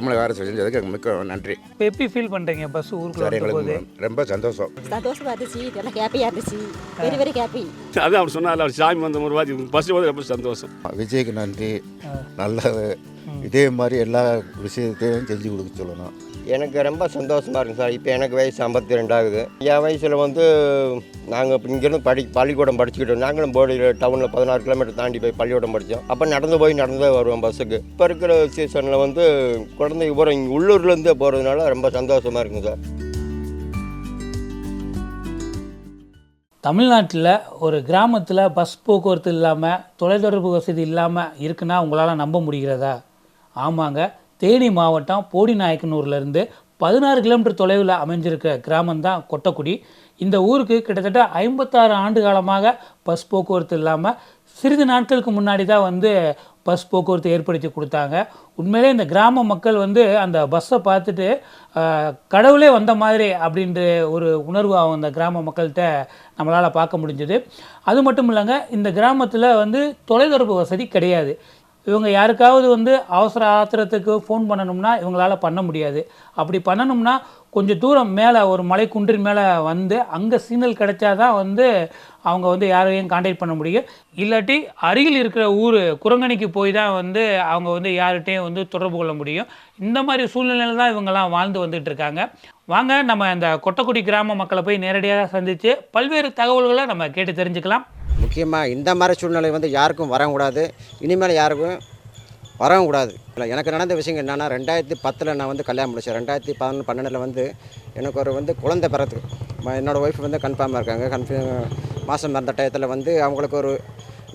தமிழக அரசு செஞ்சதுக்கு மிக்க நன்றி. இப்போ எப்படி ஃபீல் பண்ணுறீங்க பஸ் ஊருக்குள்ள போகுது? ரொம்ப சந்தோஷமாக இருந்துச்சு, நல்லா ஹாப்பியாக இருந்துச்சு, வெரி வெரி ஹாப்பி. அதான் அவர் சொன்னார், அவர் சாமி வந்த ஒரு வாதி பஸ் போது ரொம்ப சந்தோஷம். விஜய்க்கு நன்றி, நல்லது. இதே மாதிரி எல்லா விஷயத்தையும் செஞ்சு கொடுக்க சொல்லணும். எனக்கு ரொம்ப சந்தோஷமாக இருக்குங்க சார். இப்போ எனக்கு வயசு 52 ஆகுது. என் வயசில் வந்து நாங்கள் இங்கேருந்து பள்ளிக்கூடம் படிச்சுக்கிட்டோம். நாங்களும் போடியில் டவுனில் 16 கிலோமீட்டர் தாண்டி போய் பள்ளிக்கூடம் படித்தோம். அப்போ நடந்து வருவோம் பஸ்ஸுக்கு. இப்போ இருக்கிற சீசனில் வந்து குழந்தைங்க பூரா இங்கே உள்ளூர்லேருந்தே போகிறதுனால ரொம்ப சந்தோஷமாக இருக்குங்க சார். தமிழ்நாட்டில் ஒரு கிராமத்தில் பஸ் போக்குவரத்து இல்லாமல், தொலைத்தொடர்பு வசதி இல்லாமல் இருக்குன்னா உங்களால் நம்ப முடிகிறதா? ஆமாங்க, தேனி மாவட்டம் போடிநாயக்கனூர்லேருந்து 16 கிலோமீட்டர் தொலைவில் அமைஞ்சிருக்க கிராமம்தான் கொட்டக்குடி. இந்த ஊருக்கு கிட்டத்தட்ட 56 ஆண்டு காலமாக பஸ் போக்குவரத்து இல்லாமல் சிறிது நாட்களுக்கு முன்னாடி தான் வந்து பஸ் போக்குவரத்து ஏற்படுத்தி கொடுத்தாங்க. உண்மையிலே இந்த கிராம மக்கள் வந்து அந்த பஸ்ஸை பார்த்துட்டு கடவுளே வந்த மாதிரி அப்படின்ற ஒரு உணர்வு அந்த கிராம மக்கள்கிட்ட நம்மளால் பார்க்க முடிஞ்சது. அது மட்டும் இல்லைங்க, இந்த கிராமத்தில் வந்து தொலைத்தொடர்பு வசதி கிடையாது. இவங்க யாருக்காவது வந்து அவசர ஆத்திரத்துக்கு ஃபோன் பண்ணணும்னா இவங்களால் பண்ண முடியாது. அப்படி பண்ணணும்னா கொஞ்சம் தூரம் மேலே ஒரு மலை குன்றின் மேலே வந்து அங்கே சிக்னல் கிடைச்சாதான் வந்து அவங்க வந்து யாரையும் கான்டாக்ட் பண்ண முடியும். இல்லாட்டி அருகில் இருக்கிற ஊர் குரங்கணிக்கு போய் தான் வந்து அவங்க வந்து யார்கிட்டையும் வந்து தொடர்பு கொள்ள முடியும். இந்த மாதிரி சூழ்நிலையில் தான் இவங்கெல்லாம் வாழ்ந்து வந்துட்டு இருக்காங்க. வாங்க நம்ம இந்த கொட்டக்குடி கிராம மக்களை போய் நேரடியாக சந்தித்து பல்வேறு தகவல்களை நம்ம கேட்டு தெரிஞ்சுக்கலாம். முக்கியமாக இந்த மாதிரி சூழ்நிலை வந்து யாருக்கும் வரக்கூடாது, இனிமேல் யாருக்கும் வரவும் கூடாது. இல்லை, எனக்கு நடந்த விஷயம் என்னென்னா, 2010 நான் வந்து கல்யாணம் முடித்தேன். 2012 வந்து எனக்கு ஒரு வந்து குழந்தை பிறகு என்னோடய ஒய்ஃப் வந்து கன்ஃபார்மாக இருக்காங்க. மாதம் பிறந்த டயத்தில் வந்து அவங்களுக்கு ஒரு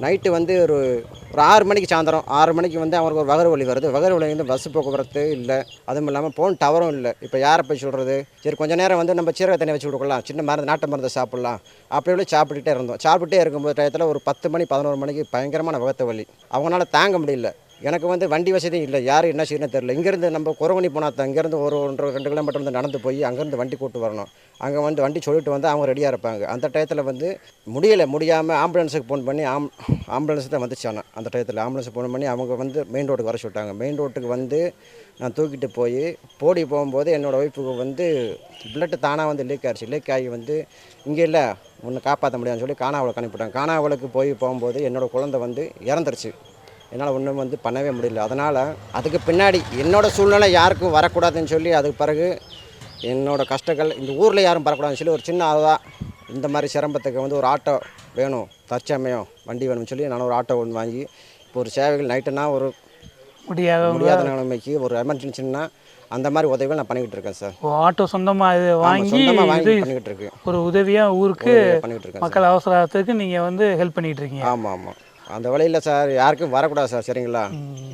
நைட்டு வந்து ஒரு 6 மணிக்கு சாயந்தரம் 6 மணிக்கு வந்து அவங்களுக்கு ஒரு வகறு வலி வருது. வகறு வலி வந்து பஸ்ஸு போக்குவரத்து இல்லை, அதுவும் இல்லாமல் ஃபோன் டவரும் இல்லை. இப்போ யாரை போய் சொல்கிறது? சரி, கொஞ்சம் நேரம் வந்து நம்ம சீரக தண்ணி வச்சு கொடுக்கலாம், சின்ன மருந்து நாட்டு மருந்தை சாப்பிட்லாம், அப்படி சாப்பிட்டுட்டே இருந்தோம். சாப்பிட்டுட்டே இருக்கும்போது டயத்தில் ஒரு 10 மணி 11 மணிக்கு பயங்கரமான வகத்த வலி. அவங்களால தாங்க முடியல. எனக்கு வந்து வண்டி வசதியும் இல்லை, யார் என்ன செய்யணும்னு தெரில. இங்கேருந்து நம்ம குரவணி போனால் தான் இங்கேருந்து ஒரு 1-2 கிலோமீட்டர் வந்து நடந்து போய் அங்கேருந்து வண்டி கூட்டு வரணும். அங்கே வந்து வண்டி சொல்லிட்டு வந்து அவங்க ரெடியாக இருப்பாங்க. அந்த டயத்தில் வந்து முடியாமல் ஆம்புலன்ஸுக்கு ஃபோன் பண்ணி ஆம்புலன்ஸ் தான் வந்துச்சானே. அந்த டயத்தில் ஆம்புலன்ஸுக்கு ஃபோன் பண்ணி அவங்க வந்து மெயின் ரோட்டுக்கு வர சொல்லிட்டாங்க. மெயின் ரோட்டுக்கு வந்து நான் தூக்கிட்டு போய் போடி போகும்போது என்னோடய ஒய்ஃபுக்கு வந்து பிளட்டு தானாக வந்து லீக் ஆகி வந்து இங்கே இல்லை, ஒன்று காப்பாற்ற முடியாதுன்னு சொல்லி காணாவளுக்கு அனுப்பிவிட்டாங்க. காணாவளுக்கு போகும்போது என்னோடய குழந்தை வந்து இறந்துருச்சு. என்னால் ஒன்றும் வந்து பண்ணவே முடியல. அதனால் அதுக்கு பின்னாடி என்னோடய சூழ்நிலை யாருக்கும் வரக்கூடாதுன்னு சொல்லி அதுக்கு பிறகு என்னோடய கஷ்டங்கள் இந்த ஊரில் யாரும் வரக்கூடாதுன்னு சொல்லி ஒரு சின்ன அதுதான் இந்த மாதிரி சிரமத்துக்கு வந்து ஒரு ஆட்டோ வேணும், தற்சமயம் வண்டி வேணும்னு சொல்லி நான் ஒரு ஆட்டோ ஒன்று வாங்கி இப்போ ஒரு சேவைகள் நைட்டுனா ஒரு முடியாத நிலைமைக்கு ஒரு எமர்ஜென்சின்னா அந்த மாதிரி உதவிகள் நான் பண்ணிக்கிட்டு இருக்கேன் சார். ஆட்டோ சொந்தமாக வாங்கி பண்ணிக்கிட்டு இருக்கேன். ஒரு உதவியாக ஊருக்கு பண்ணிக்கிட்டு இருக்கேன். மக்கள் அவசரத்துக்கு நீங்கள் வந்து ஹெல்ப் பண்ணிகிட்டு இருக்கீங்க. ஆமாம், அந்த வழியில் சார் யாருக்கும் வரக்கூடாது சார். சரிங்களா,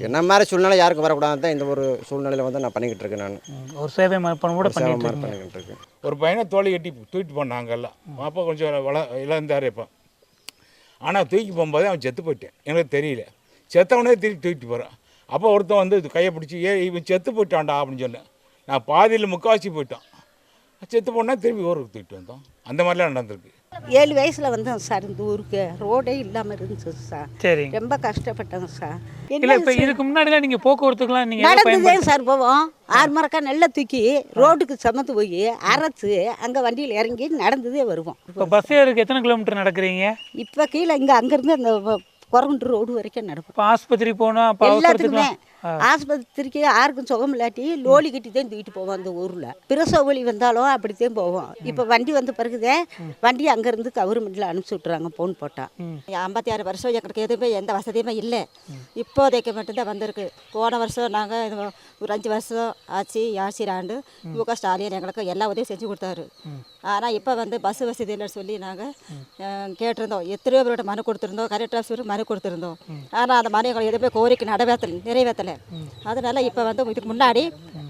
என்ன மாதிரி சூழ்நிலை யாருக்கும் வரக்கூடாது தான் இந்த ஒரு சூழ்நிலையில் வந்து நான் பண்ணிக்கிட்டு இருக்கேன். நான் ஒரு சேவை கூட பண்ணிக்கிட்டு இருக்கேன். ஒரு பையனை தோழி கட்டி தூக்கிட்டு போனாங்க எல்லாம். அப்போ கொஞ்சம் இழந்தார். இப்போ ஆனால் தூக்கி போகும்போது அவன் செத்து போயிட்டேன். எனக்கு தெரியல. செத்தவனே திருப்பி தூக்கிட்டு போகிறான். அப்போ ஒருத்தன் வந்து கையை பிடிச்சி இவன் செத்து போயிட்டான்டா அப்படின்னு சொன்னேன். நான் பாதியில் முக்கால்வாசி போயிட்டான். செத்து போனால் திருப்பி ஊருக்கு தூக்கிட்டு வந்தோம். அந்த மாதிரிலாம் நடந்திருக்கு. 7 வயசில் வந்தோம் சார். இந்த ஊருக்கு ரோடே இல்லாமல் இருந்துச்சு சார். சரி, ரொம்ப கஷ்டப்பட்டோங்க சார். இல்லை, இப்போ இதுக்கு முன்னாடிலாம் நீங்கள் போக்குவரத்துக்குலாம் நீங்கள் நடந்துதே சார். போவோம் 6 மரக்கா நெல்லை தூக்கி ரோட்டுக்கு சமத்து போய் அரைச்சி அங்கே வண்டியில் இறங்கி நடந்ததே வருவோம். இப்போ பஸ் ஏறுக்கு எத்தனை கிலோமீட்டர் நடக்கிறீங்க? இப்போ கீழே அங்கேருந்து அந்த குரங்குண்டு ரோடு வரைக்கும் நடக்கும். இப்போ ஆஸ்பத்திரி போனால் எல்லாத்துக்குமே ஆஸ்பத்திரிக்கு யாருக்கும் சுகம் இல்லாட்டி லோலி கட்டி தான் தூக்கிட்டு போவோம். அந்த ஊரில் பிரசவ வலி வந்தாலும் அப்படித்தான் போவோம். இப்போ வண்டி வந்த பிறகுதே வண்டி அங்கேருந்து கவர்மெண்ட்டில் அனுப்பிச்சி விட்றாங்க ஃபோன் போட்டால். 56 வருஷம் எங்களுக்கு எதுவுமே எந்த வசதியுமே இல்லை. இப்போதைக்கு மட்டும்தான் வந்திருக்கு. போன வருஷம் நாங்கள் ஒரு 5 வருஷம் ஆட்சி ஆண்டு முக ஸ்டாலின் எங்களுக்கு எல்லா உதவியும் செஞ்சு கொடுத்தாரு. ஆனால் இப்போ வந்து பஸ் வசதி இல்லைன்னு சொல்லி நாங்கள் கேட்டிருந்தோம். எத்தனையோ பேரோட மனு கொடுத்துருந்தோம், கலெக்டர் ஆஃபீஸருக்கு மனு கொடுத்துருந்தோம். ஆனால் அந்த மனு எங்களுக்கு எதுவுமே கோரிக்கை நிறைவேற்றலை. அதனால இப்போ வந்து இதுக்கு முன்னாடி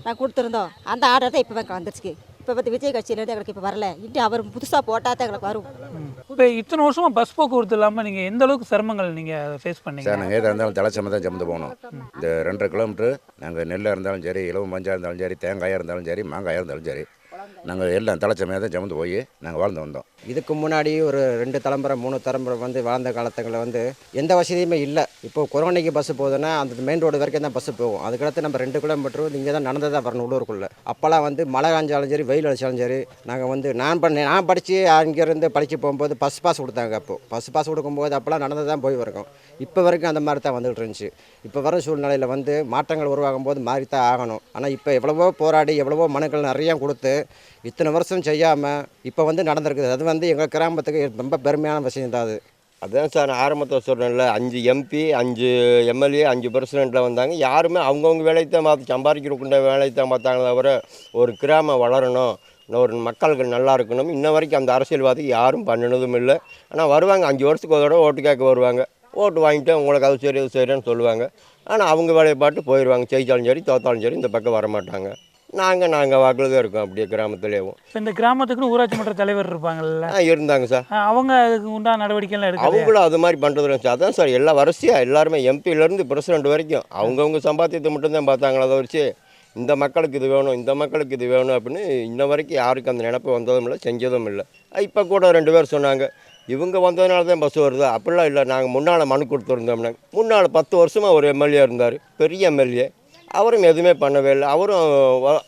நான் கொடுத்துருந்தோம். அந்த ஆர்டர் தான் இப்போ வந்துருச்சு. இப்போ வந்து விஜய் கட்சியிலேருந்து எங்களுக்கு இப்போ வரல. இன்னும் அவர் புதுசாக போட்டால் தான் எங்களுக்கு வரும். இப்போ இத்தனை வருஷமாக பஸ் போக்குவரத்து இல்லாமல் நீங்கள் எந்த அளவுக்கு சிரமங்கள் நீங்கள் ஃபேஸ் பண்ணீங்க சார்? நாங்கள் எதாக இருந்தாலும் தலைச்சம தான் சுமந்து போகணும். இந்த 2.5 கிலோமீட்டர் நாங்கள் நெல்லாக இருந்தாலும் சரி, இலவம் பஞ்சாக இருந்தாலும் சரி, தேங்காயாக இருந்தாலும் சரி, மாங்காயாக இருந்தாலும் சரி, நாங்கள் எல்லாம் தலைச்சமையாக தான் சுமந்து போய் நாங்கள் வாழ்ந்து வந்தோம். இதுக்கு முன்னாடி ஒரு 2 தலைமுறை 3 தலைமுறை வந்து வாழ்ந்த காலத்துங்களில் வந்து எந்த வசதியுமே இல்லை. இப்போ கொரோனைக்கு பஸ்ஸு போகுதுன்னா அந்த மெயின் ரோடு வரைக்கும் தான் பஸ்ஸு போகும். அதுக்கடுத்து நம்ம 2 கிலோமீட்டர் இங்கே தான் நடந்து தான் வரணும் உள்ளூருக்குள்ளே. அப்போல்லாம் வந்து மழை காஞ்சாலும் சரி வெயில் அடித்தாலும் சரி நாங்கள் வந்து நான் படித்து அங்கேருந்து படித்து போகும்போது பஸ் பாஸ் கொடுத்தாங்க. அப்போது பஸ் பாஸ் கொடுக்கும்போது அப்போல்லாம் நடந்து தான் போய் வரணும். இப்போ வரைக்கும் அந்த மாதிரி தான் வந்துகிட்டு இருந்துச்சு. இப்போ வர சூழ்நிலையில் வந்து மாற்றங்கள் உருவாகும் போது மாறி தான் ஆகணும். ஆனால் இப்போ எவ்வளவோ போராடி எவ்வளவோ மனுக்கள் நிறையா கொடுத்து இத்தனை வருஷம் செய்யாமல் இப்போ வந்து நடந்திருக்குது. அது வந்து எங்கள் கிராமத்துக்கு ரொம்ப பெருமையான விஷயம் தான் அது. அதான் சார் நான் ஆரம்பத்தில் சொல்கிறேன்ல, 5 MP 5 MLA 5 பிரசிடெண்ட்டில் வந்தாங்க. யாருமே அவங்கவுங்க வேலையை தான் பார்த்து சம்பாதிக்கிறக்குண்ட வேலையை தான் பார்த்தாங்களே தவிர ஒரு கிராமம் வளரணும், ஒரு மக்கள்கள் நல்லா இருக்கணும் இன்ன வரைக்கும் அந்த அரசியல்வாதிக்கு யாரும் பண்ணினதும் இல்லை. ஆனால் வருவாங்க 5 வருஷத்துக்கு ஒரு தடவை ஓட்டு கேட்க வருவாங்க. ஓட்டு வாங்கிட்டு உங்களுக்கு அது சரி அது சரின்னு சொல்லுவாங்க. ஆனால் அவங்க வேலையை பார்த்து போயிடுவாங்க. ஜெயித்தாலும் சரி தோத்தாலும் சரி இந்த பக்கம் வரமாட்டாங்க. நாங்கள் வாக்கில் தான் இருக்கோம் அப்படியே கிராமத்துலேயும். இப்போ இந்த கிராமத்துக்குன்னு ஊராட்சி மன்ற தலைவர் இருப்பாங்கல்ல, இருந்தாங்க சார். அவங்க அதுக்கு உண்டான நடவடிக்கைலாம் எடுக்க அவங்களும் அது மாதிரி பண்ணுறது இருந்துச்சு. அதான் சார் எல்லா வரிசையாக எல்லாருமே எம்பியிலேருந்து பிரசிடெண்ட் வரைக்கும் அவங்கவுங்க சம்பாத்தியத்தை மட்டும்தான் பார்த்தாங்களா. அதை வச்சு இந்த மக்களுக்கு இது வேணும் இந்த மக்களுக்கு இது வேணும் அப்படின்னு இன்ன வரைக்கும் யாருக்கும் அந்த நினைப்பு வந்ததும் இல்லை செஞ்சதும் இல்லை. இப்போ கூட 2 பேர் சொன்னாங்க இவங்க வந்ததுனால தான் பஸ் வருது. அப்படிலாம் இல்லை, நாங்கள் முன்னால் மனு கொடுத்துருந்தோம்னா முன்னால் 10 வருஷமாக ஒரு எம்எல்ஏ இருந்தார், பெரிய எம்எல்ஏ. அவரும் எதுவுமே பண்ணவே இல்லை. அவரும்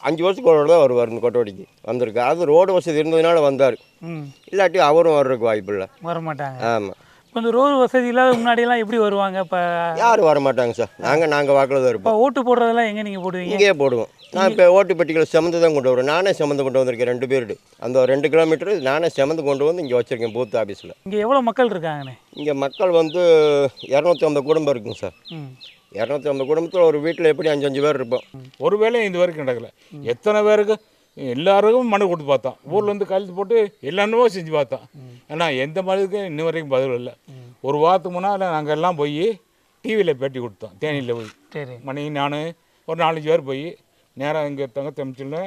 5 வருஷத்துக்கு ஒரு தான் வருவார். இந்த கொட்டவடிக்கு வந்திருக்கு. அது ரோடு வசதி இருந்ததுனால வந்தார். இல்லாட்டி அவரும் வர்றதுக்கு வாய்ப்பு இல்லை, வரமாட்டாங்க. ஆமாம். இப்போ இந்த ரோடு வசதி இல்லாத முன்னாடியெல்லாம் எப்படி வருவாங்க? இப்போ யாரும் வரமாட்டாங்க சார். நாங்கள் வாக்கில் தான் இருப்போம். இப்போ ஓட்டு போடுறதெல்லாம் எங்கே நீங்கள் போடுவீங்க? இங்கேயே போடுவோம். நான் இப்போ ஓட்டு பெட்டிகளை செமந்து தான் கொண்டு வரேன். நானே செமந்து கொண்டு வந்திருக்கேன் 2 பேருடு. அந்த 2 கிலோமீட்டர் நானே செமந்து கொண்டு வந்து இங்கே வச்சுருக்கேன் பூத் ஆஃபீஸில். இங்கே எவ்வளோ மக்கள் இருக்காங்கண்ணே? இங்கே மக்கள் வந்து 250 குடும்பம் இருக்குங்க சார். 250 குடும்பத்தில் ஒரு வீட்டில் எப்படி 5 பேர் இருப்போம். ஒரு வேலையும் இது வரைக்கும் நடக்கலை. எத்தனை பேருக்கு எல்லாருக்கும் மனு கொடுத்து பார்த்தோம். ஊர்லேருந்து கழுத்து போட்டு எல்லாருமே செஞ்சு பார்த்தோம். ஏன்னா எந்த மனுக்கு இன்ன வரைக்கும் பதில் இல்லை. ஒரு வாரத்துக்கு முன்னால் நாங்கள் எல்லாம் போய் டிவியில் பேட்டி கொடுத்தோம். தேனியில் போய் சரி மணி நான் ஒரு 4-5 பேர் போய் நேராக இங்கே தங்கத்தமிச்சில்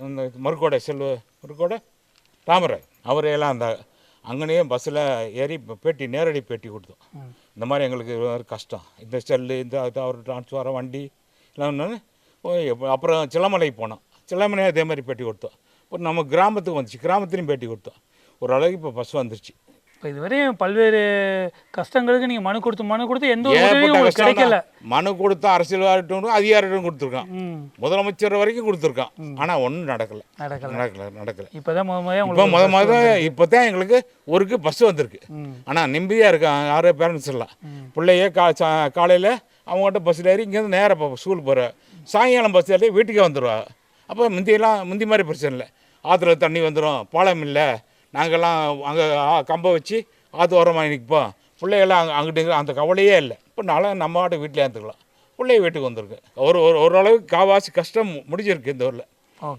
இந்த மறுக்கோடை மறுக்கோடை ராமராய் அவரையெல்லாம் அந்த அங்கேயே பஸ்ஸில் ஏறி பேட்டி நேரடி பேட்டி கொடுத்தோம். இந்த மாதிரி எங்களுக்கு ஒரு கஷ்டம், இந்த செல்லு இந்த அவர் டிரான்ஸ்ஃபாரம் வண்டி எல்லாம் ஒன்று. அப்புறம் சிலமலைக்கு போனோம். சிலமலையும் அதே மாதிரி பேட்டி கொடுத்தோம். இப்போ நம்ம கிராமத்துக்கு வந்துச்சு, கிராமத்துலையும் பேட்டி கொடுத்தோம். ஓரளவுக்கு இப்போ பஸ் வந்துருச்சு. இப்போ இதுவரையும் பல்வேறு கஷ்டங்களுக்கு நீங்கள் மனு கொடுத்து எந்த ஒரு உதவியும் உங்களுக்கு கிடைக்கல. மனு கொடுத்தா அரசியல்வாதிட்டும் அதிகாரிட்டும் கொடுத்துருக்கான், முதலமைச்சர் வரைக்கும் கொடுத்துருக்கான். ஆனால் ஒன்றும் நடக்கலை. இப்போ தான் இப்போ தான் எங்களுக்கு ஒருக்கு பஸ் வந்திருக்கு. ஆனால் நிம்மதியாக இருக்கான் 6 பேரண்ட்ஸ் எல்லாம். பிள்ளைய காலையில் அவங்ககிட்ட பஸ்ஸில் ஏறி இங்கேருந்து நேராக ஸ்கூலுக்கு போகிற, சாயங்காலம் பஸ் ஏறி வீட்டுக்கே வந்துடுவா. அப்போ முந்தி மாதிரி பிரச்சனை இல்லை. ஆற்றுல தண்ணி வந்துடும், பாலம் இல்லை, நாங்கள்லாம் அங்கே கம்பை வச்சு ஆற்று ஓரமாக நிற்போம். பிள்ளைகள்லாம் அங்கிட்டு அந்த கவலையே இல்லை. இப்போ நாளாக நம்ம ஆட்டு வீட்டில் ஏற்றுக்கலாம். பிள்ளைய வீட்டுக்கு வந்திருக்கு. ஓரளவுக்கு காவாசி கஷ்டம் முடிஞ்சிருக்கு இந்த ஊரில்.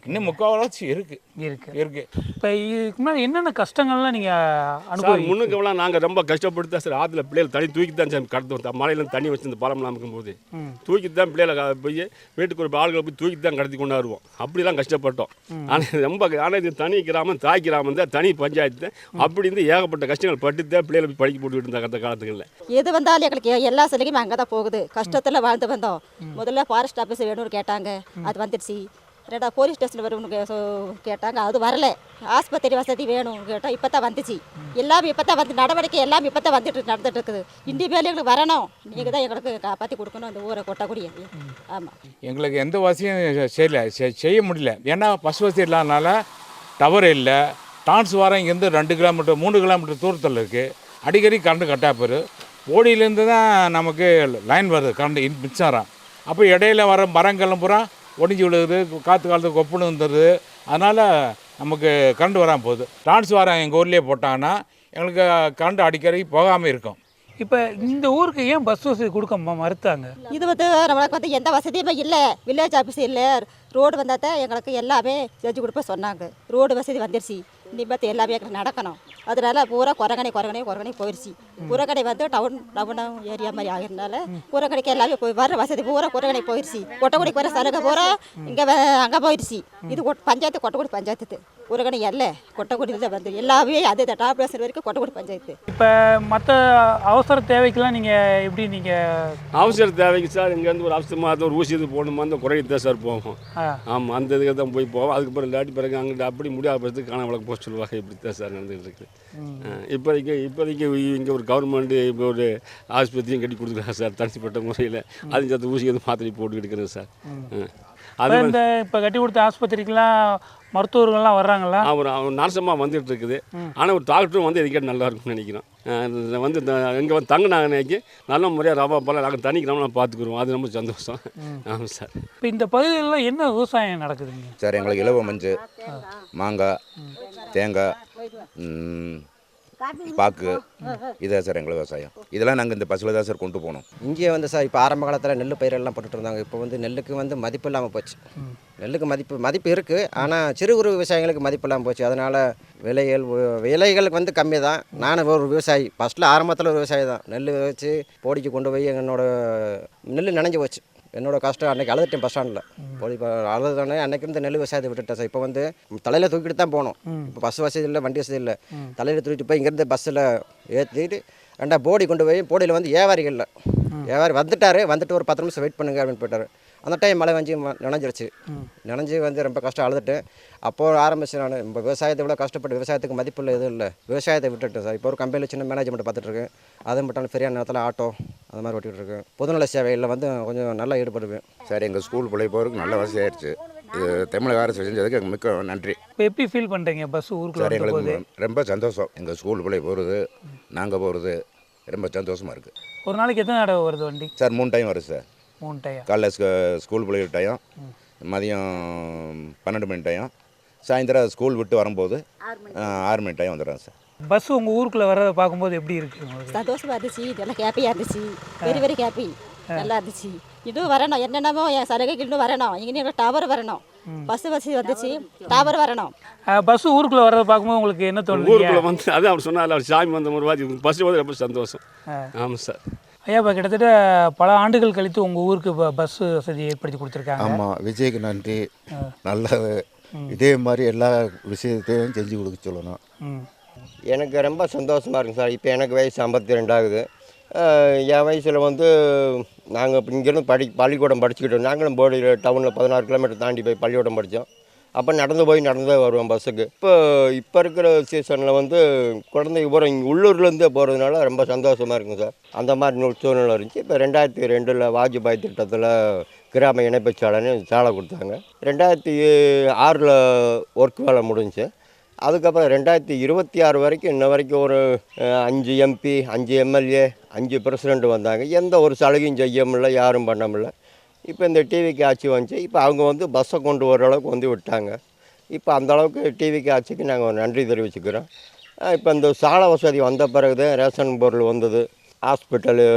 இன்னும் முக்கால்வாசி இருக்கு. இப்போ இதுக்கு முன்னாடி என்னென்ன கஷ்டங்கள்லாம் நீங்கள் சார் முன்னுக்கெல்லாம் நாங்கள் ரொம்ப கஷ்டப்பட்டு தான் சார் ஆற்றுல பிள்ளைகள் தண்ணி தூக்கி தான் சார் கடத்து வந்தோம். மலையிலேருந்து தண்ணி வச்சு இந்த பாலம்லாம் இருக்கும்போது தூக்கி தான் பிள்ளைகளை போய் வீட்டுக்கு ஒரு ஆளுகளை போய் தூக்கி தான் கடத்தி கொண்டு வருவோம். அப்படிலாம் கஷ்டப்பட்டோம். ஆனால் இது தனி கிராமம் தாய் கிராமம் தான், தனி பஞ்சாயத்து தான். அப்படி இருந்து ஏகப்பட்ட கஷ்டங்கள் பட்டு தான் பிள்ளைகளை போய் படிக்க போட்டுக்கிட்டு இருந்தாங்க அந்த காலத்துகளில். எது வந்தாலும் எங்களுக்கு எல்லா சிலைக்குமே அங்கே தான் போகுது. கஷ்டத்தில் வாழ்ந்து வந்தோம். முதல்ல ஃபாரஸ்ட் ஆஃபீஸ் வேணும்னு கேட்டாங்க, அது வந்துடுச்சு. 2 போலீஸ் ஸ்டேஷன் வரும்னு கேட்டாங்க, அது வரல. ஆஸ்பத்திரி வசதி வேணும் கேட்டால் இப்போ தான் வந்துச்சு. எல்லாமே இப்போ தான் வந்து நடவடிக்கை எல்லாமே இப்போ தான் நடந்துட்டு இருக்குது. இண்டி மேலே எங்களுக்கு வரணும், நீங்கள் தான் எங்களுக்கு காப்பாற்றி கொடுக்கணும் அந்த ஊரை கொட்டக்கூடிய. ஆமாம், எங்களுக்கு எந்த வசதியும் செய்ய முடியல. ஏன்னா பஸ் வசதி இல்லாதனால டவர் இல்லை. டிரான்ஸ்ஃபாரம் இங்கேருந்து 2 கிலோமீட்டர் 3 கிலோமீட்டர் தூரத்தில் இருக்குது. அடிக்கடி கரண்ட் கட்டாக போயிரு. ஓடியிலேருந்து தான் நமக்கு லைன் வருது கரண்ட் மின்சாரம். அப்போ இடையில வர மரங்களும் பூரா ஒடிஞ்சு விழுகுது, காற்று காலத்துக்கு கொப்புன்னு வந்துடுது. அதனால் நமக்கு கரண்ட் வராமல் போகுது. டிரான்ஸ்ஃபாரம் எங்கள் ஊர்லேயே போட்டாங்கன்னா எங்களுக்கு கரண்ட் அடிக்கடி போகாமல் இருக்கும். இப்போ இந்த ஊருக்கு ஏன் பஸ் வசதி கொடுக்க மறுத்தாங்க? இது வந்து நம்மளுக்கு வந்து எந்த வசதியுமே இல்லை. வில்லேஜ் ஆஃபீஸ் இல்லை. ரோடு வந்தால் தான் எங்களுக்கு எல்லாமே செஞ்சு கொடுப்ப சொன்னாங்க. ரோடு வசதி வந்துருச்சு. நிம்மதி எல்லாமே எங்களுக்கு நடக்கணும். அதனால பூரா குரங்கனை போயிடுச்சு. உரக்கடை வந்து டவுன் ஏரியா மாதிரி ஆகிறதுனால உரக்கடைக்கு எல்லாமே போய் வர வசதி பூரா உரக்கடை போயிடுச்சு. கொட்டக்குடிக்கு வர சலுகை பூரா இங்கே அங்கே போயிடுச்சு. இது பஞ்சாயத்து கொட்டக்குடி பஞ்சாயத்து உரக்கடை இல்லை கொட்டக்குடியில் தான் வந்து எல்லாமே அதே டாப் பேசுகிற வரைக்கும் கொட்டக்குடி பஞ்சாயத்து. இப்போ மற்ற அவசர தேவைக்கெல்லாம் நீங்கள் எப்படி நீங்கள் அவசர தேவைக்கு சார் இங்கேருந்து ஒரு அவசரமாக ஒரு ஊசி இது போடணுமா அந்த குறைக்கு தான் சார் போவோம். ஆமாம், அந்த இதுக்கு தான் போய் போவோம். அதுக்கப்புறம் இல்லாட்டி பிறகு அங்கிட்ட அப்படி முடியாத பட்சத்துக்கு காண வழக்கு போக சொல்லுவாங்க. இப்படி தான் சார் நடந்துகிட்டு இருக்குது. இப்போதைக்கு இங்கே ஒரு கவர்மெண்ட்டு இப்போ ஒரு ஆஸ்பத்திரியும் கட்டி கொடுத்துருக்காங்க சார் தனிப்பட்ட முறையில். அதுவும் சேர்த்து ஊசி எதுவும் மாத்திரை போட்டு எடுக்கிறேன் சார். அது இந்த இப்போ கட்டி கொடுத்த ஆஸ்பத்திரிக்கெலாம் மருத்துவர்கள்லாம் வர்றாங்களா? அவர் நர்சமாக வந்துட்டு இருக்குது. ஆனால் ஒரு டாக்டரும் வந்து எதுக்கே நல்லா இருக்கும்னு நினைக்கிறோம். வந்து இங்கே வந்து தங்கினாங்க நினைக்கி நல்ல முறையாக ரவா போல் நாங்கள் தண்ணிக்கிறோம்லாம் பார்த்துக்குருவோம். அது ரொம்ப சந்தோஷம். ஆமாம் சார். இப்போ இந்த பகுதிகளெலாம் என்ன விவசாயம் நடக்குதுங்க சார்? எங்களுக்கு இலவ மஞ்சள், மாங்காய், தேங்காய், பாக்கு, இதான் சார் எங்களுக்கு விவசாயம். இதெல்லாம் நாங்கள் இந்த பஸ்ஸில் தான் சார் கொண்டு போனோம். இங்கே வந்து சார் இப்போ ஆரம்ப காலத்தில் நெல் பயிரெல்லாம் போட்டுட்டு இருந்தாங்க. இப்போ வந்து நெல்லுக்கு வந்து மதிப்பு இல்லாமல் போச்சு. நெல்லுக்கு மதிப்பு இருக்குது, ஆனால் சிறு குறு விவசாயிகளுக்கு மதிப்பு இல்லாமல் போச்சு. அதனால் விலைகளுக்கு வந்து கம்மி தான். நான் ஒரு விவசாயி, ஃபஸ்ட்டில் ஆரம்பத்தில் ஒரு விவசாயி தான். நெல் வச்சு போடிக்கு கொண்டு போய் நெல் நனைஞ்சு போச்சு. என்னோடய கஷ்டம் அன்றைக்கி அழுதுட்டேன் பஸ் ஸ்டாண்டில் போய். அழுதுனே அன்றைக்கி இருந்து நெல் விவசாயத்தை விட்டுட்டேன் சார். இப்போ வந்து தலையில் தூக்கிட்டு தான் போகணும். இப்போ பஸ் வசதி இல்லை, வண்டி வசதி இல்லை. தலையில் தூக்கிட்டு போய் இங்கேருந்து பஸ்ஸில் ஏற்றிட்டு போடி கொண்டு போய் போடியில் வந்து வியாபாரிகள் வந்துட்டு ஒரு 10 நிமிஷம் வெயிட் பண்ணுங்க அப்படின்னு போயிட்டார். அந்த டைம் மழை வந்து நனைஞ்சு வந்து ரொம்ப கஷ்டம் அழுதுட்டேன். அப்போது ஆரம்பிச்சு நான் இப்போ விவசாயத்தை விட கஷ்டப்பட்டு விவசாயத்துக்கு மதிப்பு இல்லை, எதுவும் இல்லை, விவசாயத்தை விட்டுட்டேன் சார். இப்போ ஒரு கம்பெனியில் சின்ன மேனேஜ்மெண்ட் பார்த்துட்ருக்கேன். அது மட்டும் ஃப்ரீயான நேரத்தில் ஆட்டோ அது மாதிரி ஓட்டிகிட்டு இருக்கேன். பொதுநல சேவைகளில் வந்து கொஞ்சம் நல்லா ஈடுபடுவேன் சார். எங்கள் ஸ்கூல் பிள்ளை போகிறதுக்கு நல்ல வசதி ஆயிடுச்சு. இது தமிழக அரசு செஞ்சதுக்கு மிக்க நன்றி. இப்போ எப்படி ஃபீல் பண்ணுறீங்க பஸ் ஊருக்கு சார்? எங்களுக்கு ரொம்ப சந்தோஷம். எங்கள் ஸ்கூல் பிள்ளை போகிறது, நாங்கள் போகிறது ரொம்ப சந்தோஷமாக இருக்குது. ஒரு நாளைக்கு எத்தனை தடவை வருது வண்டி சார்? 3 டைம் வருது சார். 3 டைம். காலைல ஸ்கூல் பிள்ளைகள் டைம், மதியம் 12 மணி டைம், சாயந்தரம் ஸ்கூல் விட்டு வரும்போது 6 மணி டைம் வந்துடுறேன் சார். பஸ் உங்கள் ஊருக்குள்ளே வர்றதை பார்க்கும்போது எப்படி இருக்குது? சந்தோஷமாக இருந்துச்சு, நல்லா ஹாப்பியாக இருந்துச்சு, வெரி ஹாப்பி, நல்லா இருந்துச்சு. இன்னும் வரணும், என்னென்னமோ என் சலுகைக்கு இன்னும் வரணும். இங்கே டவர் வரணும், பஸ் வசதி வந்துச்சு, டவர் வரணும். பஸ் ஊருக்குள்ளே வர்றதை பார்க்கும்போது உங்களுக்கு என்ன தோணுது? ஊருக்குள்ளே வந்து அது அவர் சொன்னார், அவர் சாமி வந்த ஒரு வாதி பஸ் வந்து ரொம்ப சந்தோஷம். ஆமாம் சார். ஐயா, இப்போ கிட்டத்தட்ட பல ஆண்டுகள் கழித்து உங்கள் ஊருக்கு பஸ் வசதி ஏற்படுத்தி கொடுத்துருக்காங்க. ஆமாம், விஜய்க்கு நன்றி. நல்லது. இதே மாதிரி எல்லா விஷயத்தையும் செஞ்சு கொடுக்க சொல்லணும். எனக்கு ரொம்ப சந்தோஷமாக இருக்குங்க சார். இப்போ எனக்கு வயசு 52 ஆகுது. என் வயசில் வந்து நாங்கள் இப்போ இங்கேருந்து பள்ளிக்கூடம் படிச்சுக்கிட்டோம். நாங்களும் போடியில் டவுனில் 16 கிலோமீட்டர் தாண்டி போய் பள்ளிக்கூடம் படித்தோம். அப்போ நடந்து வருவோம் பஸ்ஸுக்கு. இப்போ இருக்கிற சீசனில் வந்து குழந்தைங்க போகிற இங்கே உள்ளூர்லேருந்தே போகிறதுனால ரொம்ப சந்தோஷமாக இருக்குங்க சார். அந்த மாதிரி சூழ்நிலை இருந்துச்சு. இப்போ 2002 வாஜ்பாய் திட்டத்தில் கிராம இணைப்பு சாலை கொடுத்தாங்க. 2006 ஒர்க் வேலை முடிஞ்சு. அதுக்கப்புறம் 2026 வரைக்கும் இன்ன வரைக்கும் ஒரு 5 MP, 5 MLA, 5 பிரசிடெண்ட் வந்தாங்க. எந்த ஒரு சலுகையும் செய்ய முடியல, யாரும் பண்ண முடியல. இப்போ இந்த டிவிக்கு ஆட்சி வந்துச்சு. இப்போ அவங்க வந்து பஸ்ஸை கொண்டு வர அளவுக்கு வந்து விட்டாங்க. இப்போ அந்தளவுக்கு டிவிக்கு ஆட்சிக்கு நாங்கள் நன்றி தெரிவிச்சுக்கிறோம். இப்போ இந்த சாலை வசதி வந்த பிறகு ரேஷன் பொருள் வந்தது, ஹாஸ்பிட்டலு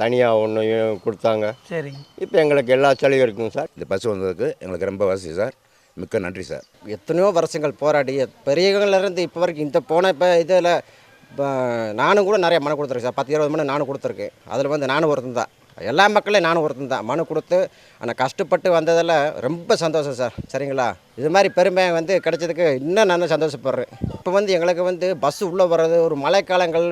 தனியாக ஒன்று கொடுத்தாங்க. சரி, இப்போ எங்களுக்கு எல்லா சலுகையும் இருக்குங்க சார். இந்த பஸ் வந்ததுக்கு எங்களுக்கு ரொம்ப வசதி சார். மிக்க நன்றி சார். எத்தனையோ வருஷங்கள் போராடி பெரியவங்கள்லேருந்து இப்போ வரைக்கும் இந்த இப்போ இதில் இப்போ நானும் கூட நிறைய மனு கொடுத்துருக்கேன் சார். 10-20 மனு நானும் கொடுத்துருக்கேன். அதில் வந்து நானும் ஒருத்தன் தான், எல்லா மக்களையும் நானும் ஒருத்தன் தான் மனு கொடுத்து. ஆனால் கஷ்டப்பட்டு வந்ததில் ரொம்ப சந்தோஷம் சார். சரிங்களா? இது மாதிரி பெருமை வந்து கிடைச்சதுக்கு இன்னும் நான் சந்தோஷப்படுறேன். இப்போ வந்து எங்களுக்கு வந்து பஸ்ஸு உள்ளே வர்றது ஒரு மழைக்காலங்கள்,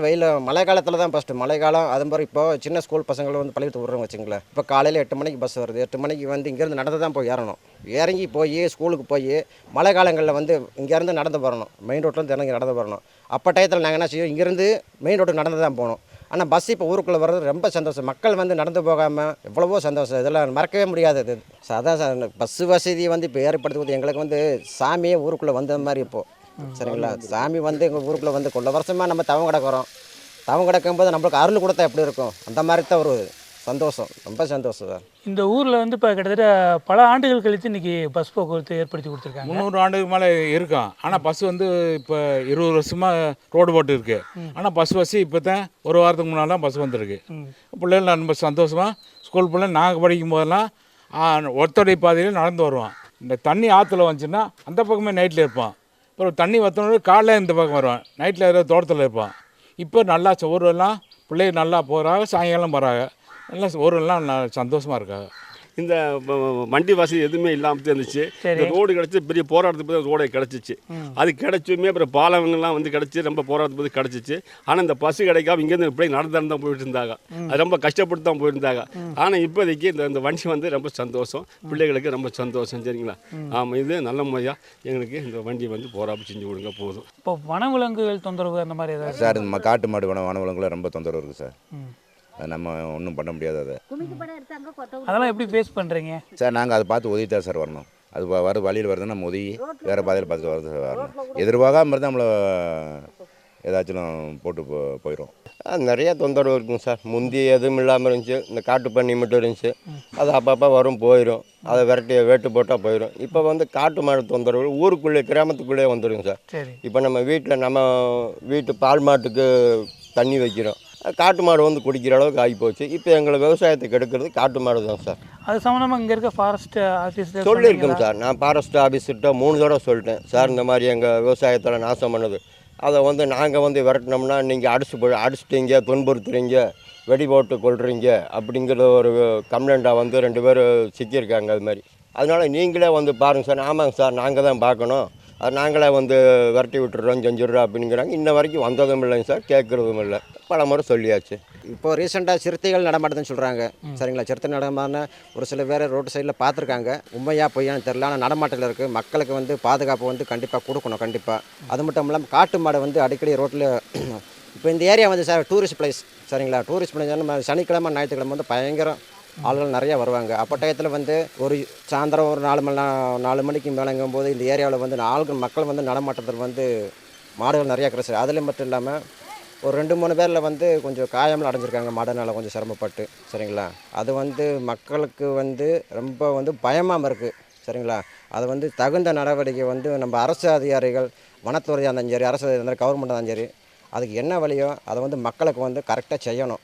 மழை காலத்தில் தான் ஃபஸ்ட்டு மழைக்காலம். அது மாதிரி இப்போ சின்ன ஸ்கூல் பசங்களை வந்து பள்ளிக்கூடத்துக்கு விட்றோம் வச்சுங்களேன். இப்போ காலையில் 8 மணிக்கு பஸ் வருது. 8 மணிக்கு வந்து இங்கேருந்து நடந்து தான் போய் ஏறணும். இறங்கி போய் ஸ்கூலுக்கு போய் மழை காலங்களில் வந்து இங்கேருந்து நடந்து வரணும். மெயின் ரோட்லேருந்து இறங்கி நடந்து வரணும். அப்போ டயத்தில் நாங்கள் என்ன செய்வோம், இங்கேருந்து மெயின் ரோட்டுக்கு நடந்து தான் போகணும். ஆனால் பஸ் இப்போ ஊருக்குள்ளே வர்றது ரொம்ப சந்தோஷம். மக்கள் வந்து நடந்து போகாமல் எவ்வளவோ சந்தோஷம். இதெல்லாம் மறக்கவே முடியாது. இது அதான் சார், பஸ்ஸு வசதி வந்து இப்போ ஏற்படுத்துவது எங்களுக்கு வந்து சாமியே ஊருக்குள்ளே வந்த மாதிரி இப்போது. சரிங்களா? சாமி வந்து எங்கள் ஊருக்குள்ளே வந்து கொள்ள வருஷமாக நம்ம தவம் கிடக்கிறோம். தவம் கிடக்கும்போது நம்மளுக்கு அருள் கொடுத்தா எப்படி இருக்கும், அந்த மாதிரி தான் ஒரு சந்தோஷம். ரொம்ப சந்தோஷம் சார். இந்த ஊரில் வந்து இப்போ கிட்டத்தட்ட பல ஆண்டுகள் கழித்து இன்றைக்கி பஸ் போக்குவரத்து ஏற்படுத்தி கொடுத்துருக்காங்க. 300 ஆண்டுக்கு மேலே இருக்கும். ஆனால் பஸ் வந்து இப்போ 20 வருஷமாக ரோடு போட்டு இருக்குது. ஆனால் பஸ் வசதி இப்போ தான் ஒரு வாரத்துக்கு முன்னால் தான் பஸ் வந்துருக்கு. பிள்ளைகள் ரொம்ப சந்தோஷமாக ஸ்கூல் பிள்ளை நாங்கள் படிக்கும் போதெல்லாம் ஒத்தடை பாதையில் நடந்து வருவோம். இந்த தண்ணி ஆற்றுல வந்துச்சுன்னா அந்த பக்கமே நைட்டில் இருப்போம். அப்புறம் தண்ணி வற்றனோட காலையில் இந்த பக்கம் வருவோம், நைட்டில் ஏதோ தோட்டத்தில் இருப்போம். இப்போ நல்லா ஊரெல்லாம் பிள்ளைங்க நல்லா போகிறாங்க, சாயங்காலம் வராங்க, நல்லா ஊரெல்லாம் சந்தோஷமாக இருக்காங்க. இந்த வண்டி வசதி எதுவுமே இல்லாமல் இருந்துச்சு. இந்த ரோடு கிடச்சி பெரிய போராட்டத்துக்கு போது ரோடே கிடச்சிச்சு. அது கிடச்சுமே அப்புறம் பாலங்கள்லாம் வந்து கிடச்சி ரொம்ப போராட்டத்துக்கு போது கிடச்சிச்சு. ஆனால் இந்த பஸ்ஸு கிடைக்காம இங்கேருந்து பிள்ளை நடந்து தான் போயிட்டு இருந்தாங்க. அது ரொம்ப கஷ்டப்பட்டு தான் போயிருந்தாங்க. ஆனால் இப்போதைக்கு இந்த வண்டி வந்து ரொம்ப சந்தோஷம், பிள்ளைகளுக்கு ரொம்ப சந்தோஷம். சரிங்களா? ஆமாம், இது நல்ல முறையாக எங்களுக்கு இந்த வண்டி வந்து போராப்பு செஞ்சு கொடுங்க போதும். இப்போ வனவிலங்குகள் தொந்தரவு அந்த மாதிரி ஏதாவது? சார் இந்த காட்டு மாடு வனவிலங்குல ரொம்ப தொந்தரவு இருக்குது சார். அது நம்ம ஒன்றும் பண்ண முடியாது. அதை அதெல்லாம் எப்படி ஃபேஸ் பண்ணுறீங்க சார்? நாங்கள் அதை பார்த்து ஒதுக்கி தான் சார் வரணும். அது வழியில் வருதுன்னா நம்ம ஒதுங்கி வேறு பாதையில் பார்த்து வருது வரணும். எதிர்பார்க்காம இருந்தால் நம்மளை ஏதாச்சும் போட்டு போயிடும். நிறையா தொந்தரவு இருக்குங்க சார். முந்தி எதுவும் இல்லாமல் இருந்துச்சு, இந்த காட்டு பண்ணி மட்டும் இருந்துச்சு. அது அப்பப்போ வரும் போயிடும், அதை வேட்டு போட்டால் போயிடும். இப்போ வந்து காட்டு மாடு தொந்தரவு ஊருக்குள்ளே கிராமத்துக்குள்ளே வந்துடுங்க சார். இப்போ நம்ம வீட்டு பால் மாட்டுக்கு தண்ணி வைக்கிறோம், காட்டு மாடு வந்து குடிக்கிற அளவுக்கு ஆகிப்போச்சு. இப்போ எங்களை விவசாயத்தை கெடுக்கிறது காட்டு மாடு தான் சார். அது சம்மந்தமாக இங்கே இருக்க ஃபாரஸ்ட் ஆஃபீஸ் சொல்லியிருக்கோம் சார். நான் ஃபாரஸ்ட் ஆஃபீஸ்கிட்ட 3 தடவை சொல்லிட்டேன் சார், இந்த மாதிரி எங்கள் விவசாயத்தில் நாசம் பண்ணுது. அதை வந்து நாங்கள் வந்து விரட்டினோம்னா நீங்கள் அடிச்சிட்டீங்க, துன்புறுத்துறீங்க, வெடி போட்டு கொள்றீங்க அப்படிங்கிற ஒரு கம்ப்ளைண்ட்டாக வந்து 2 பேர் சிக்கியிருக்காங்க. அது மாதிரி அதனால் நீங்களே வந்து பாருங்கள் சார். ஆமாங்க சார், நாங்கள் தான் பார்க்கணும், அது நாங்களே வந்து விரட்டி விட்டுறோம், செஞ்சிடுறோம் அப்படிங்கிறாங்க. இன்ன வரைக்கும் வந்ததும் இல்லைங்க சார், கேட்குறதும் இல்லை. பல முறை சொல்லியாச்சு. இப்போ ரீசெண்டாக சிறுத்தைகள் நடமாட்டதுன்னு சொல்கிறாங்க. சரிங்களா? சிறுத்தை நடமாடின ஒரு சில பேர் ரோட்டு சைடில் பார்த்துருக்காங்க. உண்மையாக பொய்யான்னு தெரியல, ஆனால் நடமாட்டத்தில் இருக்குது. மக்களுக்கு வந்து பாதுகாப்பு வந்து கண்டிப்பாக கொடுக்கணும். கண்டிப்பாக அது மட்டும் இல்லாமல் காட்டு மாடை வந்து அடிக்கடி ரோட்டில் இப்போ இந்த ஏரியா வந்து சார் டூரிஸ்ட் பிளேஸ். சரிங்களா? டூரிஸ்ட் பிளேஸ் நம்ம சனிக்கிழமை ஞாயிற்றுக்கிழமை வந்து பயங்கரம் ஆளுகள் நிறையா வருவாங்க. அப்போ டயத்தில் வந்து ஒரு சாயந்தரம் ஒரு 4 மணிக்கு மேலேங்கும் போது இந்த ஏரியாவில் வந்து மக்கள் வந்து நடமாட்டத்தில் வந்து மாடுகள் நிறையா கிடைச்சி. அதில் மட்டும் இல்லாமல் ஒரு 2-3 பேரில் வந்து கொஞ்சம் காயமெல்லாம் அடைஞ்சிருக்காங்க மாடுனால, கொஞ்சம் சிரமப்பட்டு. சரிங்களா? அது வந்து மக்களுக்கு வந்து ரொம்ப வந்து பயமாக இருக்குது. சரிங்களா? அது வந்து தகுந்த நடவடிக்கை வந்து நம்ம அரசு அதிகாரிகள், வனத்துறையாக இருந்தாலும் சரி, அரசு இருந்தாலும் கவர்மெண்ட்டாக இருந்தாலும் சரி, அதுக்கு என்ன வழியோ அதை வந்து மக்களுக்கு வந்து கரெக்டாக செய்யணும்.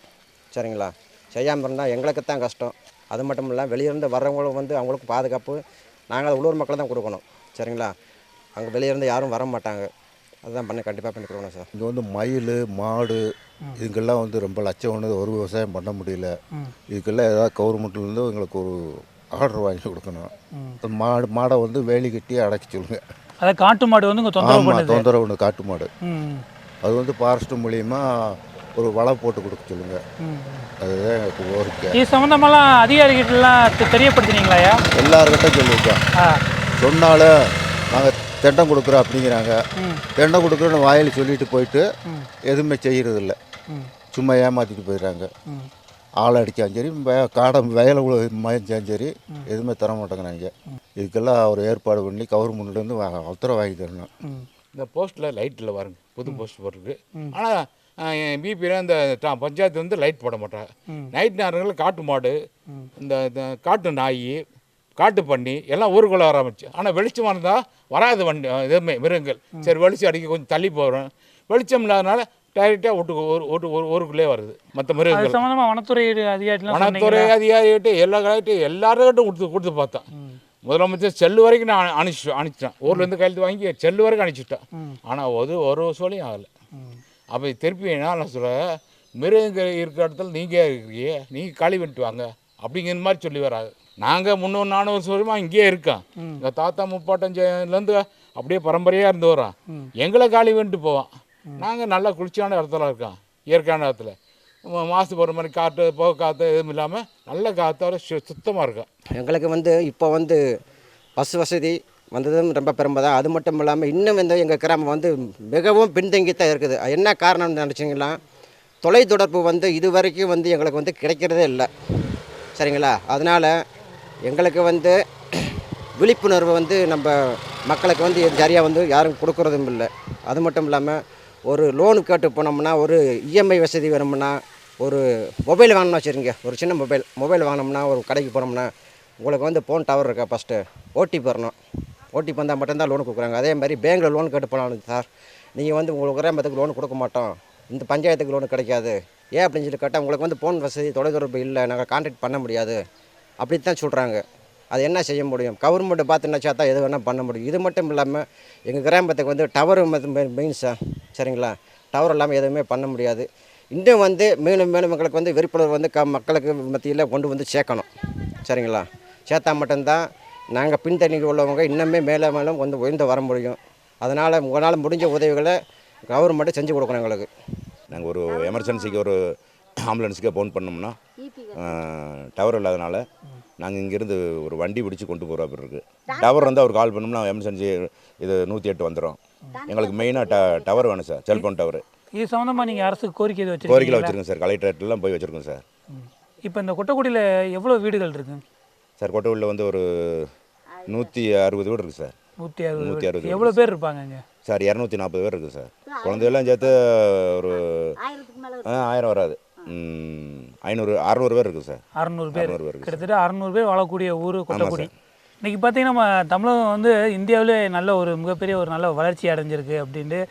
சரிங்களா? செய்யாமல் இருந்தால் எங்களுக்கு தான் கஷ்டம். அது மட்டும் இல்லை, வெளியிருந்து வர்றவங்களும் வந்து அவங்களுக்கு பாதுகாப்பு நாங்கள் உள்ளூர் மக்களை தான் கொடுக்கணும். சரிங்களா? அங்கே வெளியிருந்து யாரும் வர மாட்டாங்க. அதுதான் கண்டிப்பாக பண்ணி கொடுக்கணும் சார். இங்கே வந்து மயில், மாடு இதுக்கெல்லாம் வந்து ரொம்ப லட்சம் ஒன்று ஒரு விவசாயம் பண்ண முடியல. இதுக்கெல்லாம் ஏதாவது கவர்மெண்ட்லேருந்து எங்களுக்கு ஒரு ஆர்டர் வாங்கி கொடுக்கணும். மாடை வந்து வேலி கட்டி அடைச்சி சொல்லுங்க. அதை காட்டு மாடு வந்து தொந்தரவு காட்டு மாடு அது வந்து ஃபாரஸ்ட் மூலியமா ஒரு வலை போட்டு கொடுக்க சொல்லுங்க. அதுதான் எனக்கு கோரிக்கை. இது சம்மந்தமெல்லாம் அதிகாரிகிட்டலாம் தெரியப்படுத்தினீங்களாயா? எல்லாருக்கிட்ட சொல்லியிருக்கோம். சொன்னாலும் நாங்கள் திட்டம் கொடுக்குறோம் அப்படிங்கிறாங்க. திட்டம் கொடுக்குறோன்னு வாயில் சொல்லிட்டு போயிட்டு எதுவுமே செய்கிறதில்ல. சும்மா ஏமாற்றிட்டு போயிடுறாங்க. ஆளை அடித்தாலும் சரி, காடை வயலை மயஞ்சாலும் சரி, எதுவுமே தர மாட்டேங்கிறாங்க. இதுக்கெல்லாம் ஒரு ஏற்பாடு பண்ணி கவர்மெண்ட்லேருந்து உத்தரவு வாங்கி தரணும். இந்த போஸ்ட்டில் லைட்டில் வருங்க, புது போஸ்ட் போட்டிருக்கு. ஆனால் பிபியில் இந்த பஞ்சாயத்து வந்து லைட் போட மாட்டாங்க. நைட் நேரங்களில் காட்டு மாடு, இந்த காட்டு நாய், காட்டு பண்ணி எல்லாம் ஊருக்குள்ளே ஆரம்பிச்சு. ஆனால் வெளிச்சமாக இருந்தால் வராது வண்டி எதுவுமே மிருகங்கள். சரி, வெளிச்சம் அடிக்க கொஞ்சம் தள்ளி போகிறோம். வெளிச்சம் இல்லாதனால டைரெக்டாக ஊருக்குள்ளே வருது மற்ற மிருகங்கள். வனத்துறை அதிகாரிகிட்ட எல்லாருக்கிட்டும் கொடுத்து பார்த்தோம். முதலமைச்சர் செல்லு வரைக்கும் நான் அனுப்பிச்சிட்டேன். ஊர்லேருந்து கையெழுத்து வாங்கி செல்லு வரைக்கும் அனுப்பிச்சிட்டேன். ஆனால் ஒரு சொல்லியும் ஆகலை. அப்போ திருப்பி என்ன சொல்ல, மிருகங்கள் இருக்கிற இடத்துல நீங்கள் இருக்கிறீங்க, நீங்கள் காலி பண்ணிட்டு வாங்க அப்படிங்கிற மாதிரி சொல்லி வராது. நாங்கள் 300-400 வருஷமாக இங்கேயே இருக்கோம். எங்கள் தாத்தா முப்பாட்டஞ்சிலேருந்து அப்படியே பரம்பரையாக இருந்து வரோம். எங்களை காலி பண்ணிட்டு போவோம். நாங்கள் நல்லா குளிர்ச்சியான இடத்துல இருக்கோம், இயற்கையான இடத்துல. மாதத்துக்கு ஒரு மாதிரி காற்று, போக காற்று எதுவும் இல்லாமல் நல்ல காற்றோட சுத்தமாக இருக்கும். எங்களுக்கு வந்து இப்போ வந்து பஸ் வசதி வந்ததும் ரொம்ப பெருமைதான். அது மட்டும் இல்லாமல் இன்னும் வந்து எங்கள் கிராமம் வந்து மிகவும் பின்தங்கித்தான் இருக்குது. என்ன காரணம்னு நினச்சிங்கன்னா, தொலைத்தொடர்பு வந்து இது வரைக்கும் வந்து எங்களுக்கு வந்து கிடைக்கிறதே இல்லை. சரிங்களா? அதனால் எங்களுக்கு வந்து விழிப்புணர்வு வந்து நம்ம மக்களுக்கு வந்து சரியாக வந்து யாரும் கொடுக்குறதும் இல்லை. அது மட்டும் இல்லாமல் ஒரு லோனு கேட்டு போனோம்னா, ஒரு இஎம்ஐ வசதி வேணும்னா, ஒரு மொபைல் வாங்கினா வச்சுருங்க, ஒரு சின்ன மொபைல் வாங்கினோம்னா, ஒரு கடைக்கு போனோம்னா உங்களுக்கு வந்து ஃபோன் டவர் இருக்கா, ஃபஸ்ட்டு ஓடிபி வரணும். ஓடிபி வந்தால் மட்டும்தான் லோன் கொடுக்குறாங்க. அதே மாதிரி பேங்கில் லோன் கேட்டு போனாலும் சார், நீங்கள் வந்து உங்களுக்கு கிராமத்துக்கு லோன் கொடுக்க மாட்டோம், இந்த பஞ்சாயத்துக்கு லோன் கிடைக்காது, ஏன் அப்படின்னு சொல்லி கேட்டால் உங்களுக்கு வந்து ஃபோன் வசதி தொலைத்தொடர்பு இல்லை, நாங்கள் கான்டாக்ட் பண்ண முடியாது அப்படி தான் சொல்கிறாங்க. அது என்ன செய்ய முடியும்? கவர்மெண்ட்டை பார்த்து நினச்சா தான் எது வேணால் பண்ண முடியும். இது மட்டும் இல்லாமல் எங்கள் கிராமத்துக்கு வந்து டவர் மெயின் சார், சரிங்களா? டவர் இல்லாமல் எதுவுமே பண்ண முடியாது. இன்னும் வந்து மேலும் மேலும் எங்களுக்கு வந்து விழிப்புணர்வு வந்து மக்களுக்கு மத்தியில் கொண்டு வந்து சேர்க்கணும், சரிங்களா? சேர்த்தா மட்டும்தான் நாங்கள் பின்தணிக்கு உள்ளவங்க இன்னுமே மேலே மேலும் வந்து உயர்ந்து வர முடியும். அதனால் உங்களால் முடிஞ்ச உதவிகளை கவர்மெண்ட்டு செஞ்சு கொடுக்கணும் எங்களுக்கு. நாங்கள் ஒரு எமர்ஜென்சிக்கு ஒரு ஆம்புலன்ஸுக்கே ஃபோன் பண்ணோம்னா டவர் இல்லாதனால நாங்கள் இங்கேருந்து ஒரு வண்டி பிடிச்சி கொண்டு போகிற அப்படி இருக்குது. டவர் வந்து அவர் கால் பண்ணோம்னா எமர்ஜென்சி இது 108 வந்துடும். எங்களுக்கு மெயினாக டவர் வேணும் சார், செல்ஃபோன் டவர். இது சம்மந்தமாக நீங்கள் அரசுக்கு கோரிக்கை கோரிக்கையில் வச்சுருக்கோம் சார், கலெக்டரேட்லாம் போய் வச்சுருக்கோம் சார். இப்போ இந்த கொட்டக்குடியில் எவ்வளோ வீடுகள் இருக்குங்க சார்? கொட்டக்குடியில் வந்து ஒரு 160 வீடு இருக்குது சார். 160 எவ்வளோ பேர் இருப்பாங்கங்க சார்? 240 பேர் இருக்குது சார். குழந்தையெல்லாம் சேர்த்து ஒரு 1000 வராது, 500 600 பேர் இருக்குது சார். 600 பேர் கிட்டத்தட்ட 600 பேர் வாழக்கூடிய ஊர் கொட்டக்குடி. இன்றைக்கி பார்த்தீங்கன்னா நம்ம தமிழகம் வந்து இந்தியாவிலே நல்ல ஒரு மிகப்பெரிய ஒரு நல்ல வளர்ச்சி அடைஞ்சிருக்கு அப்படின்ட்டு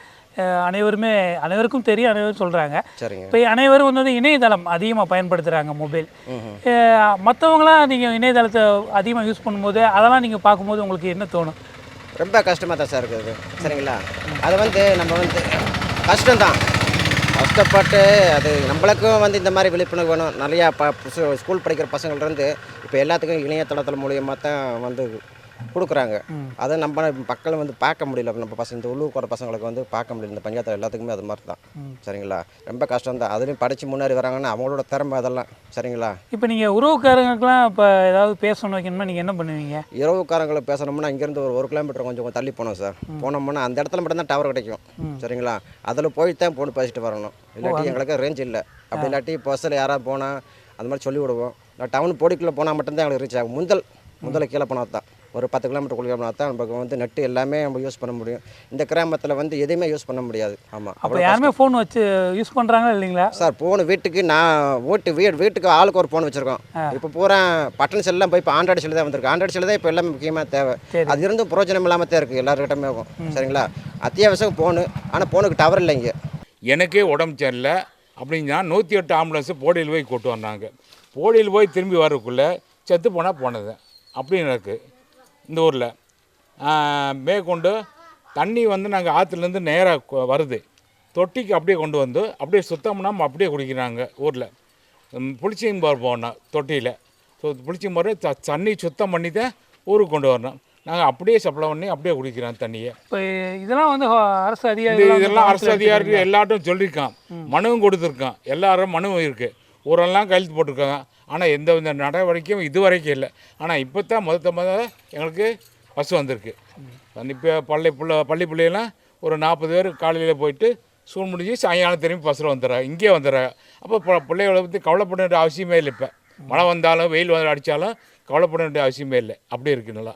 அனைவருக்கும் தெரியும், அனைவரும் சொல்கிறாங்க. இப்போ அனைவரும் வந்து இணையதளம் அதிகமாக பயன்படுத்துகிறாங்க மொபைல். மற்றவங்களாம் நீங்கள் இணையதளத்தை அதிகமாக யூஸ் பண்ணும்போது அதெல்லாம் நீங்கள் பார்க்கும்போது உங்களுக்கு என்ன தோணும்? ரொம்ப கஷ்டமாக தான் சார் இருக்குது, சரிங்களா? அது வந்து நம்ம வந்து கஷ்டம்தான், கஷ்டப்பட்டு அது நம்மளுக்கும் வந்து இந்த மாதிரி விழிப்புணர்வு வேணும். நிறையா ஸ்கூல் படிக்கிற பசங்கள்லேருந்து இப்போ எல்லாத்துக்கும் இணையதளத்தில் மூலியமாக தான் வந்து கொடுக்குறாங்க. அதை நம்ம மக்கள் வந்து பார்க்க முடியல. நம்ம பசங்க இந்த உள்ளூர் போகிற பசங்களுக்கு வந்து பார்க்க முடியல. இந்த பஞ்சாயத்தில் எல்லாத்துக்குமே அது மாதிரி தான், சரிங்களா? ரொம்ப கஷ்டம் தான். அதுலேயும் படித்து முன்னேறி வராங்கன்னா அவங்களோட திறமை அதெல்லாம், சரிங்களா? இப்போ நீங்கள் உறவுக்காரங்களுக்குலாம் இப்போ ஏதாவது பேசணும் வைக்கணும்னா நீங்கள் என்ன பண்ணுவீங்க? உறவுக்காரங்களை பேசணும்னா இங்கேருந்து ஒரு 1 கிலோமீட்டர் கொஞ்சம் தள்ளி போனோம் சார். போனோம்னா அந்த இடத்துல மட்டும்தான் டவர் கிடைக்கும், சரிங்களா? அதில் போய் தான் போன் பேசிட்டு வரணும். இல்லாட்டி எங்களுக்கு ரேஞ்ச் இல்லை. அப்படி இல்லாட்டி பஸ்ஸில் யாராவது போனால் அந்த மாதிரி சொல்லி விடுவோம். டவுன் போடிக்குள்ளே போனால் மட்டும்தான் எங்களுக்கு ரீச் ஆகும். முதல்ல கீழே போனால் தான் ஒரு 10 கிலோமீட்டர் போனால் தான் நமக்கு வந்து நெட்டு எல்லாமே நம்ம யூஸ் பண்ண முடியும். இந்த கிராமத்தில் வந்து எதுவுமே யூஸ் பண்ண முடியாது. ஆமாம், அப்போ யாருமே ஃபோன் வச்சு யூஸ் பண்ணுறாங்களா இல்லைங்களா சார்? ஃபோன் வீட்டுக்கு நான் வீட்டுக்கு ஆளுக்கு ஒரு ஃபோன் வச்சுருக்கோம். இப்போ பூரா பட்டன் செல்லாம் போய் இப்போ ஆண்ட்ராய்டு செல்லு தான் வந்திருக்கு. ஆண்ட்ராய்டு செல்லு தான் இப்போ எல்லாமே முக்கியமாக தேவை. அது இருந்தும் பிரயோஜனம் இல்லாமல் தான் இருக்குது எல்லாருக்கிட்டமே இருக்கும், சரிங்களா? அத்தியாவசியம் ஃபோனு, ஆனால் ஃபோனுக்கு டவர் இல்லை இங்கே. எனக்கே உடம்பு சரியில்லை அப்படின்னா 108 ஆம்புலன்ஸு போடியில் போய் கொண்டு வந்தாங்க. போடியில் போய் திரும்பி வரக்குள்ளே செத்து போனது அப்படி எனக்கு இந்த ஊரில் மேற்கொண்டு தண்ணி வந்து நாங்கள் ஆற்றுலேருந்து நேராக வருது, தொட்டிக்கு அப்படியே கொண்டு வந்து அப்படியே சுத்தம் பண்ணாமல் அப்படியே குடிக்கிறாங்க ஊரில். புளிச்சிங் போனோம் தொட்டியில், புளிச்சிங் போகிற தண்ணி சுத்தம் பண்ணி தான் ஊருக்கு கொண்டு வரணும். நாங்கள் அப்படியே சப்ளை பண்ணி அப்படியே குடிக்கிறோம் தண்ணியை. இப்போ இதெல்லாம் வந்து அரசு அதிகாரிகள் இதெல்லாம் அரசு அதிகாரிகள் எல்லாட்டும் சொல்லியிருக்கான், மனுவும் கொடுத்துருக்கான், எல்லாரும் மனுவும் இருக்குது, ஊரெல்லாம் கையெழுத்து போட்டிருக்காங்க. ஆனால் எந்த வித நடவடிக்கையும் இது வரைக்கும் இல்லை. ஆனால் இப்போ தான் முதல்ல எங்களுக்கு பஸ் வந்திருக்கு. இப்போ பள்ளி பிள்ளையெல்லாம் ஒரு 40 பேர் காலையில் போயிட்டு ஸ்கூல் முடிஞ்சு சாயங்காலம் திரும்பி பஸ்ஸில் வந்துடுறாங்க, இங்கே வந்துடுறாங்க. அப்போ பிள்ளைகளை பற்றி கவலைப்பட வேண்டிய அவசியமே இல்லை. இப்போ மழை வந்தாலும் வெயில் அடித்தாலும் கவலைப்பட வேண்டிய அவசியமே இல்லை. அப்படி இருக்குது நல்லா.